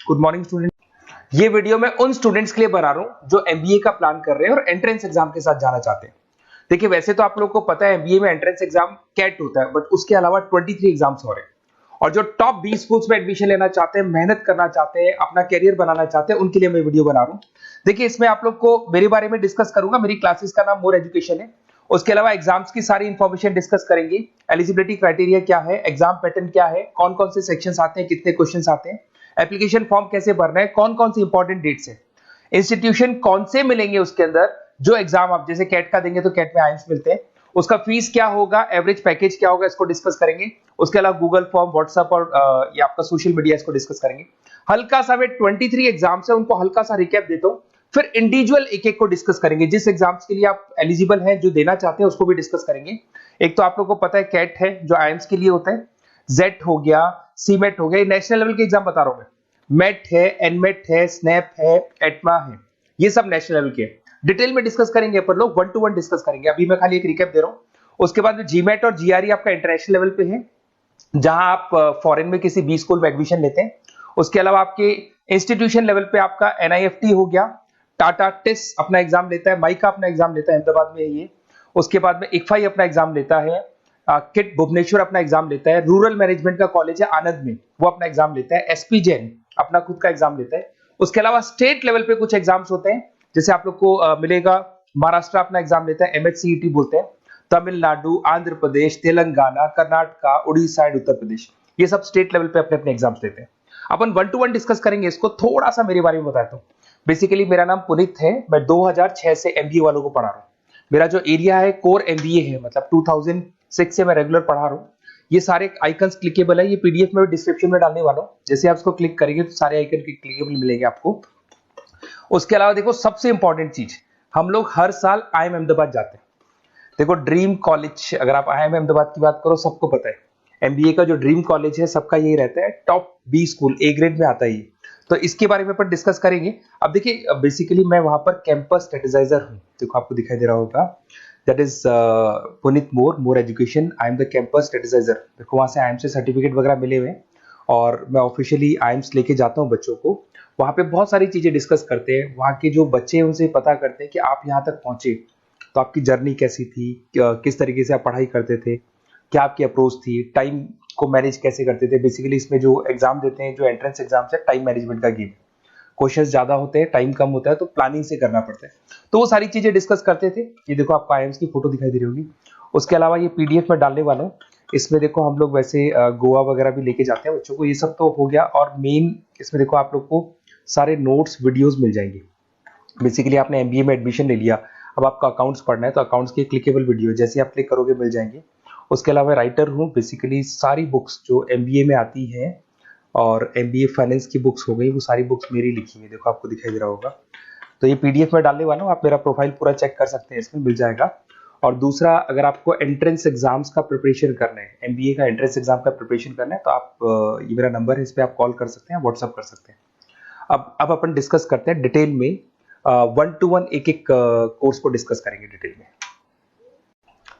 Good morning student. ये video मैं उन स्टूडेंट्स के लिए बना रहा हूं जो एमबीए का प्लान कर रहे हैं और एंट्रेंस एग्जाम के साथ जाना चाहते हैं। देखिए, वैसे तो आप लोगों को पता है एमबीए में एंट्रेंस एग्जाम कैट होता है, बट उसके अलावा 23 एग्जाम्स और हैं। और जो टॉप 20 स्कूल्स में एडमिशन लेना चाहते हैं, मेहनत करना चाहते हैं, अपना कैरियर बनाना चाहते हैं, उनके लिए मैं वीडियो बना रहा हूं। देखिए, इसमें आप लोग को मेरे बारे में डिस्कस करूंगा। मेरी क्लासेस का नाम मोर एजुकेशन है। उसके अलावा एग्जाम्स की सारी इंफॉर्मेशन डिस्कस करेंगे। एलिजिबिलिटी क्राइटेरिया क्या है, एग्जाम पैटर्न क्या है, कौन कौन से सेक्शंस आते हैं, कितने क्वेश्चंस आते हैं, एप्लीकेशन फॉर्म कैसे भरना है, कौन कौन सी इंपॉर्टेंट डेट्स है, इंस्टीट्यूशन कौन से मिलेंगे उसके अंदर, जो एग्जाम आप जैसे कैट का देंगे तो कैट में आइम्स मिलते हैं, उसका फीस क्या होगा, एवरेज पैकेज क्या होगा, इसको डिस्कस करेंगे। उसके अलावा गूगल फॉर्म, व्हाट्सएप और ये आपका सोशल मीडिया, इसको डिस्कस करेंगे। हल्का सा मैं 23 एग्जाम्स है उनको हल्का सा रिकैप देता हूं, फिर इंडिविजुअल एक एक को डिस्कस करेंगे। जिस एग्जाम्स के लिए आप एलिजिबल हैं, जो देना चाहते हैं, उसको भी डिस्कस करेंगे। एक तो आप लोगों को पता है कैट है जो आइम्स के लिए होता है, जेट हो गया, सीमेट हो गया, नेशनल लेवल के एग्जाम बता रहा हूं मैं। मेट है, एनमेट है, स्नैप है, एटमा है, ये सब नेशनल लेवल के। डिटेल में डिस्कस करेंगे अपन लोग, 1 to 1 डिस्कस करेंगे। अभी मैं खाली एक रिकैप दे रहा हूं। उसके बाद में जीमेट और जीआरई आपका इंटरनेशनल लेवल पे है, जहां आप फॉरेन में किसी बी स्कूल में एडमिशन लेते हैं। उसके अलावा आपके इंस्टीट्यूशन लेवल पे आपका एनआईएफटी हो गया, टाटा टिस अपना एग्जाम लेता है, माइका अपना एग्जाम लेता है, अहमदाबाद में है ये। उसके बाद में इक्फाई अपना एग्जाम लेता है, किट भुवनेश्वर अपना एग्जाम लेता है, रूरल मैनेजमेंट का कॉलेज है आनंद में, वो अपना एग्जाम लेता है, एसपी जैन अपना खुद का एग्जाम लेता है। उसके अलावा स्टेट लेवल पे कुछ एग्जाम्स होते हैं, जैसे आप लोग को मिलेगा महाराष्ट्र अपना एग्जाम लेता है, एमएचसीईटी बोलते हैं, तमिलनाडु, आंध्र प्रदेश, तेलंगाना, कर्नाटका, उड़ीसा एंड उत्तर प्रदेश, ये सब स्टेट लेवल पे अपने अपने एग्जाम्स लेते हैं। अपन 1 to 1 डिस्कस करेंगे। इसको थोड़ा सा मेरे बारे में बताता हूँ। बेसिकली मेरा नाम पुनीत है, मैं 2006 से एमबीए वालों को पढ़ा रहा हूँ। मेरा जो एरिया है कोर एमबीए है, मतलब 2006 से मैं रेगुलर पढ़ा रहा हूँ। ये सारे आइकन्स क्लिकेबल है, ये पीडीएफ में डिस्क्रिप्शन में डालने वाला हूँ। जैसे आप इसको क्लिक करेंगे तो सारे आइकन क्लिकेबल मिलेंगे आपको। उसके अलावा देखो, सबसे इंपॉर्टेंट चीज, हम लोग हर साल आईएम अहमदाबाद जाते हैं। देखो, ड्रीम कॉलेज, अगर आप आईएम अहमदाबाद की बात करो, सबको पता है एमबीए का जो ड्रीम कॉलेज है सबका यही रहता है, top B school, A grade में आता है ये। तो इसके बारे में अपन डिस्कस करेंगे। अब देखिए, बेसिकली मैं वहां पर कैंपस स्ट्रेटेजाइजर हूँ। देखो, आपको दिखाई दे रहा होगा, that is Puneet Mor education, I am the campus strategiser. देखो, वहां से आईएम से सर्टिफिकेट वगैरह मिले हुए हैं और मैं ऑफिशियली आईएम्स लेके जाता हूँ बच्चों को। वहां पे बहुत सारी चीजें डिस्कस करते हैं, वहां के जो बच्चे हैं उनसे पता करते हैं कि आप यहाँ तक पहुंचे तो आपकी जर्नी कैसी थी, किस तरीके से आप पढ़ाई करते थे, क्या आपकी अप्रोच थी, टाइम को मैनेज कैसे करते थे। बेसिकली इसमें जो एग्जाम देते हैं, जो एंट्रेंस एग्जाम्स है, टाइम मैनेजमेंट का गेम। क्वेश्चंस ज्यादा होते हैं, टाइम कम होता है, तो प्लानिंग से करना पड़ता है। तो वो सारी चीजें डिस्कस करते थे। ये देखो, आपको आईएम्स की फोटो दिखाई दे रही होगी। उसके अलावा ये पीडीएफ में डालने वाला हूँ। इसमें देखो, हम लोग वैसे गोवा वगैरह भी लेके जाते हैं बच्चों को। ये सब तो हो गया, और मेन इसमें देखो आप लोग को सारे नोट्स, वीडियोस मिल जाएंगे। बेसिकली आपने एमबीए में एडमिशन ले लिया, अब आपका अकाउंट्स पढ़ना है, तो अकाउंट्स की क्लिकेबल वीडियो जैसे आप क्लिक करोगे मिल जाएंगे। उसके अलावा राइटर हूँ, बेसिकली सारी बुक्स जो एमबीए में आती हैं और एमबीए फाइनेंस की बुक्स हो गई, वो सारी बुक्स मेरी लिखी हुई, देखो आपको दिखाई दे रहा होगा। तो ये पीडीएफ में डालने वाला हूँ, आप मेरा प्रोफाइल पूरा चेक कर सकते हैं, इसमें मिल जाएगा। और दूसरा, अगर आपको एंट्रेंस एग्जाम्स का प्रिपरेशन करना है, एमबीए का एंट्रेंस एग्जाम का प्रिपरेशन करना है, तो आप ये मेरा नंबर है, इस पर आप कॉल कर सकते हैं, व्हाट्सअप कर सकते हैं। अब अपन डिस्कस करते हैं डिटेल में, 1 to 1 एक एक कोर्स को डिस्कस करेंगे डिटेल में।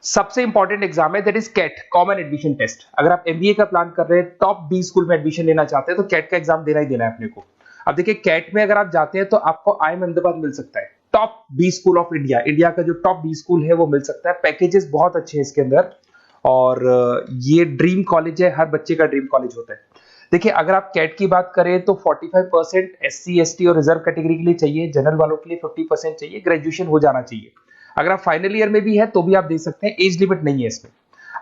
सबसे इंपॉर्टेंट एग्जाम है, that is CAT, common admission test. अगर आप एमबीए का प्लान कर रहे हैं, टॉप बी स्कूल में एडमिशन लेना चाहते हैं, तो कैट का एग्जाम देना ही देना है अपने को। अब देखिए, कैट में अगर आप जाते हैं तो आपको आईएम अहमदाबाद मिल सकता है, top B school of India, India का जो टॉप बी स्कूल है वो मिल सकता है। पैकेजेस बहुत अच्छे हैं इसके अंदर, और ये ड्रीम कॉलेज है, हर बच्चे का ड्रीम कॉलेज होता है। देखिए, अगर आप कैट की बात करें तो 45% एससी एसटी और रिजर्व कैटेगरी के लिए चाहिए, जनरल वालों के लिए 50% चाहिए, ग्रेजुएशन हो जाना चाहिए। अगर आप फाइनल ईयर में भी है तो भी आप दे सकते हैं, एज लिमिट नहीं है इसमें।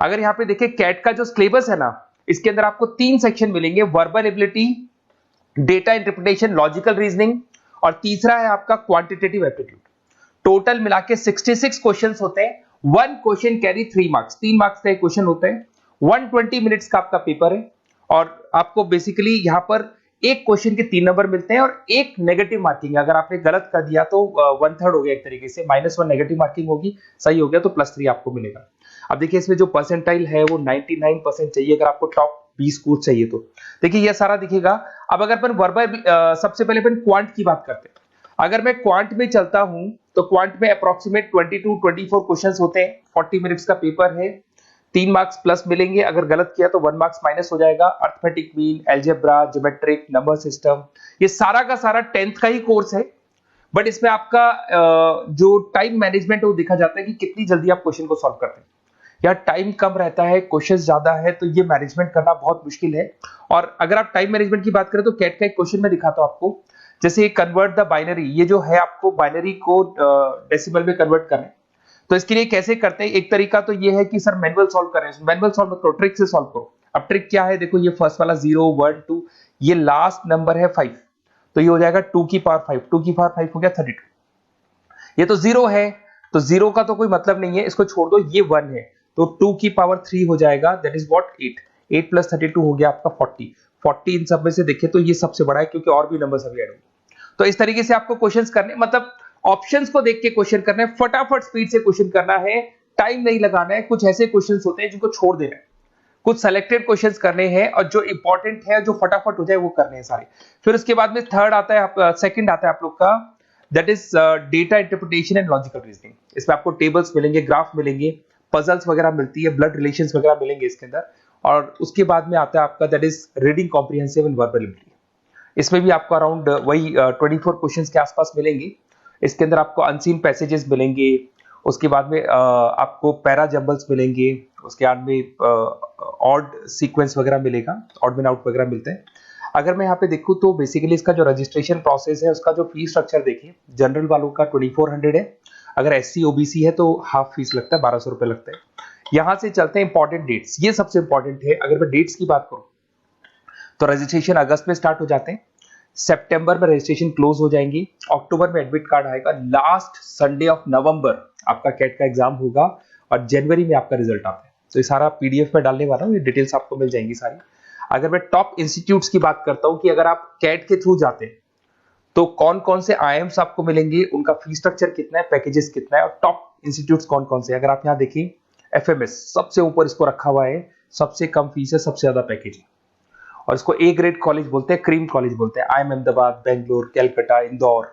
अगर यहाँ पे देखिए, कैट का जो सिलेबस है ना, इसके अंदर आपको 3 सेक्शन मिलेंगे, verbal ability, data interpretation, logical reasoning, और तीसरा है आपका क्वांटिटेटिव एप्टीट्यूड। टोटल मिला के 66 क्वेश्चंस होते हैं। 1 क्वेश्चन कैरी 3 मार्क्स, 3 मार्क्स का एक क्वेश्चन होता है। 120 मिनट्स का आपका पेपर है, और आपको बेसिकली यहाँ पर एक क्वेश्चन के 3 नंबर मिलते हैं और एक नेगेटिव मार्किंग है। अगर आपने गलत कर दिया तो 1/3 हो गया, एक तरीके से -1 नेगेटिव मार्किंग होगी, सही हो गया तो +3 आपको मिलेगा। अब देखिए, इसमें जो परसेंटाइल है वो 99% चाहिए, अगर आपको टॉप 20 स्कोर चाहिए तो। देखिए, ये सारा दिखेगा। अब अगर अपन वर्बल, सबसे पहले अपन क्वांट की बात करते हैं। अगर मैं क्वांट में चलता हूं तो क्वांट में अप्रोक्सीमेट 22-24 क्वेश्चंस होते हैं, 40 मिनट्स का पेपर है। 3 मार्क्स प्लस मिलेंगे, अगर गलत किया तो 1 मार्क्स माइनस हो जाएगा। Arithmetic mean, algebra, geometric, number system, ये सारा का सारा 10th का ही कोर्स है, बट इसमें आपका जो टाइम मैनेजमेंट है वो देखा जाता है कि कितनी जल्दी आप क्वेश्चन को सॉल्व करते हैं। यार टाइम कम रहता है, क्वेश्चन ज्यादा है, तो ये मैनेजमेंट करना बहुत मुश्किल है। और अगर आप टाइम मैनेजमेंट की बात करें तो कैट का एक क्वेश्चन मैं दिखाता हूं आपको। जैसे कन्वर्ट द बाइनरी, ये जो है आपको बाइनरी को डेसिमल में कन्वर्ट करना है, तो इसके लिए कैसे करते हैं? एक तरीका तो ये है कि सर मैनुअल सॉल्व करें, मैनुअल सॉल्व करो, ट्रिक से सॉल्व करो। अब ट्रिक क्या है? देखो ये फर्स्ट वाला 0 1 2, ये लास्ट नंबर है 5, तो ये हो जाएगा 2 की पावर 5, 2 की पावर 5 हो गया 32। ये तो 0 है, तो 0 का तो कोई मतलब नहीं है, इसको छोड़ दो। ये 1 है तो 2 की पावर 3 हो जाएगा, दैट इज व्हाट 8, 8 प्लस 32 हो गया आपका 40। 40 इन सब में से देखें तो ये सबसे बड़ा है, क्योंकि और भी नंबर अभी ऐड होंगे। तो इस तरीके से आपको क्वेश्चंस करने, मतलब ऑप्शंस को देख के क्वेश्चन करना है, फटाफट स्पीड से क्वेश्चन करना है, टाइम नहीं लगाना है। कुछ ऐसे क्वेश्चंस होते हैं जिनको छोड़ देना है, कुछ सेलेक्टेड क्वेश्चंस करने हैं, और जो इंपॉर्टेंट है, जो फटाफट हो जाए वो करने हैं सारे। फिर उसके बाद में थर्ड आता है, सेकंड आता है आप लोग का, that is data interpretation and logical reasoning. इसमें आपको टेबल्स मिलेंगे, ग्राफ मिलेंगे, पजल्स वगैरह मिलती है, ब्लड रिलेशंस वगैरह मिलेंगे इसके अंदर। और उसके बाद में आता है आपका that is reading comprehensive and verbal ability. इसमें भी आपको अराउंड वही 24 क्वेश्चंस के आसपास मिलेंगे। इसके अंदर आपको अनसीन पैसेजेस मिलेंगे, उसके बाद में आपको पैरा जंबल्स मिलेंगे, उसके बाद में ऑड सीक्वेंस वगैरह मिलेगा, ऑड में आउट वगैरह मिलते हैं। अगर मैं यहाँ पे देखूँ तो बेसिकली इसका जो रजिस्ट्रेशन प्रोसेस है, उसका जो फीस स्ट्रक्चर देखिए, जनरल वालों का 2400 है, अगर एससी ओबीसी है तो हाफ फीस लगता है, 1200 रुपए लगता है। यहां से चलते हैं इंपॉर्टेंट डेट्स, ये सबसे इंपॉर्टेंट है। अगर मैं डेट्स की बात करूं तो रजिस्ट्रेशन अगस्त में स्टार्ट हो जाते हैं, सितंबर में रजिस्ट्रेशन क्लोज हो जाएंगी, अक्टूबर में एडमिट कार्ड आएगा, लास्ट संडे ऑफ नवंबर आपका कैट का एग्जाम होगा, और जनवरी में आपका रिजल्ट आता है। तो ये सारा पीडीएफ में डालने वाला हूँ, ये डिटेल्स आपको मिल जाएंगी सारी। अगर मैं टॉप इंस्टीट्यूट्स की बात करता हूँ कि अगर आप कैट के थ्रू जाते हैं तो कौन कौन से आईएम्स आपको मिलेंगे, उनका फीस स्ट्रक्चर कितना है, पैकेजेस कितना है, और टॉप इंस्टीट्यूट्स कौन कौन से। अगर आप यहाँ देखिए एफएमएस सबसे ऊपर इसको रखा हुआ है, सबसे कम फीस है, सबसे ज्यादा पैकेज है, और इसको ए ग्रेड कॉलेज बोलते हैं, क्रीम कॉलेज बोलते हैं। आईएम अहमदाबाद, बेंगलोर, कैलकाटा, इंदौर,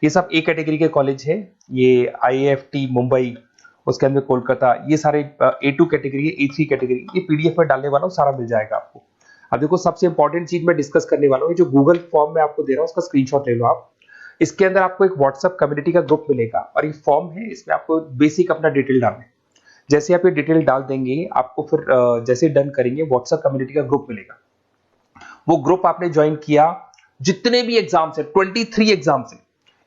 ये सब ए कैटेगरी के कॉलेज है। ये आईएफटी मुंबई, उसके अंदर कोलकाता, ये सारे A2 कैटेगरी है, A3 कैटेगरी। ये पीडीएफ में डालने वाला हूँ, सारा मिल जाएगा आपको। अब देखो सबसे इंपॉर्टेंट चीज मैं डिस्कस करने वाला हूँ, जो गूगल फॉर्म में आपको दे रहा हूँ उसका स्क्रीनशॉट ले लो आप। इसके अंदर आपको एक व्हाट्सएप कम्युनिटी का ग्रुप मिलेगा, और ये फॉर्म है, इसमें आपको बेसिक अपना डिटेल डालना है। जैसे आप ये डिटेल डाल देंगे, आपको फिर जैसे डन करेंगे व्हाट्सएप कम्युनिटी का ग्रुप मिलेगा। वो ग्रुप आपने ज्वाइन किया, जितने भी एग्जाम्स है, 23 एग्जाम्स है,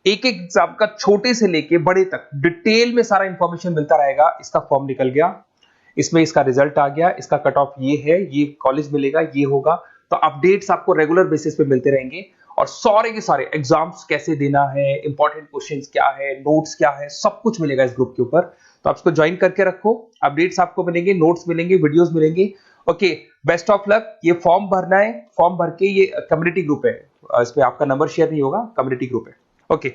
एक एक एग्जाम का छोटे से लेके बड़े तक डिटेल में सारा इंफॉर्मेशन मिलता रहेगा। इसका फॉर्म निकल गया, इसमें इसका रिजल्ट आ गया, इसका कट ऑफ ये है, ये कॉलेज मिलेगा, ये होगा। तो अपडेट्स आपको रेगुलर बेसिस पे मिलते रहेंगे, और सारे के सारे एग्जाम्स कैसे देना है, इंपॉर्टेंट क्वेश्चंस क्या है, नोट्स क्या है, सब कुछ मिलेगा इस ग्रुप के ऊपर। तो आप इसको ज्वाइन करके रखो, अपडेट्स आपको मिलेंगे, नोट्स मिलेंगे, वीडियोस मिलेंगे। Okay, best of luck. ये फॉर्म भरना है, फॉर्म भर के, ये कम्युनिटी ग्रुप है, इस पे आपका नंबर शेयर नहीं होगा, कम्युनिटी ग्रुप है। ओके।